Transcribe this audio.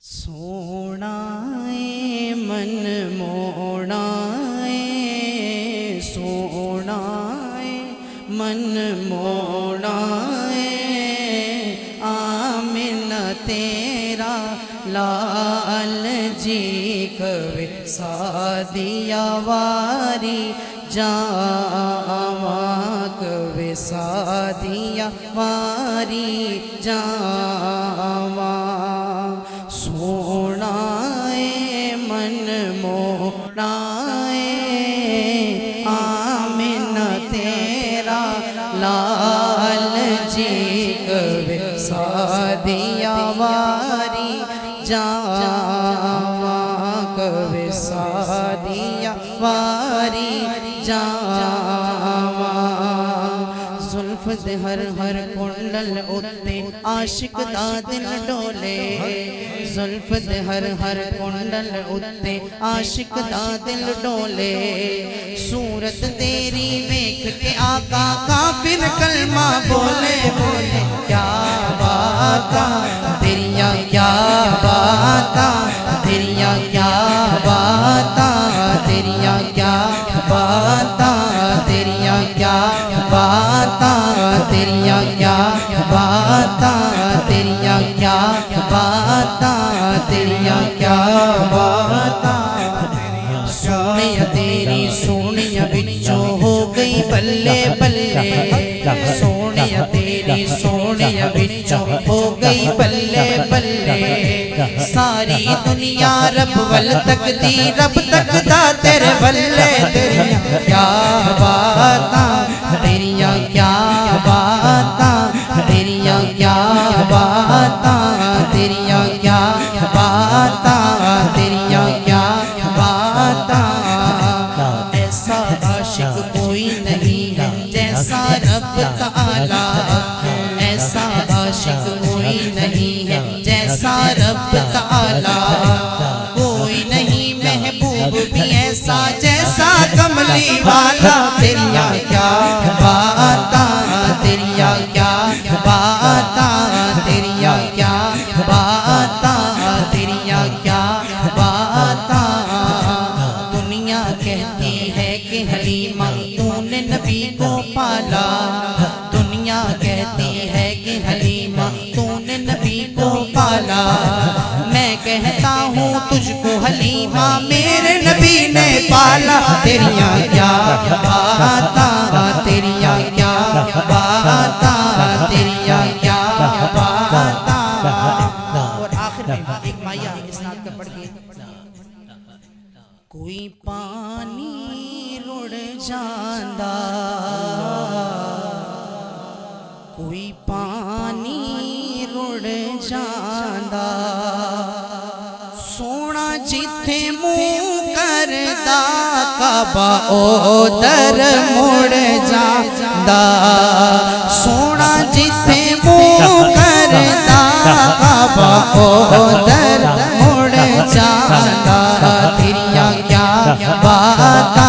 سونا من موڑا سونا من موڑا آمنہ تیرا لال جی کوے سادیا واری جاواں کوے سادیا واری جاواں سونا من موڑا آمنہ تیرا لال جی کوے سادیا واری جاواں کوے سادیا واری جاواں زلف دے ہر ہر کنڈل اتے عاشق دا دل ڈولے زلف دے ہر ہر کنڈل اتے عاشق دا دل ڈولے صورت تیری ویکھ کے آقا کافر کلمہ بولے بولے کیا باتاں تیریاں کیا باتاں تیریاں کیا باتاں تیریاں کیا باتاں تیریاں کیا باتاں تیریاں کیا باتاں تیریاں کیا باتاں تیریاں کیا باتاں سونیا تیری سونیا بچوں ہو گئی بلے بلے سونیا تیری سونیا بچوں ہو گئی بلے بلے ساری دنیا رب ول تک دی رب تک دا تیرے بلے تیریاں کیا باتاں تیریاں کیا باتاں تیریاں کیا باتاں تیریاں کیا باتاں تیریاں کیا باتاں ایسا عاشق کوئی نہیں ہے جیسا رب تعالیٰ ایسا عاشق کوئی نہیں ہے جیسا رب تعالیٰ کوئی نہیں محبوب بھی ایسا جیسا کملی والا تیریاں کیا باتاں تیریاں کیا باتاں تیریاں کیا باتاں تیریاں کیا باتاں دنیا کہتی ہے کہ حلیمہ تو نے نبی کو پالا دنیا کہتی ہے کہ حلیمہ تو نے نبی کو پالا میں کہتا ہوں تجھ کو حلیمہ میرے نبی نے پالا تیریاں کیا باتاں تیریاں کیا باتاں تیریاں کیا باتاں اور آخر میں ایک مائیہ اسناد کا پڑھ کے کوئی پانی رڑ جاندا کوئی پانی رڑ جاندا سونا جتھے منہ کردا کعبہ ادھر مڑ جاندا سونا جتھے منہ کردا کعبہ ادھر مڑ جاندا تیریاں کیا باتاں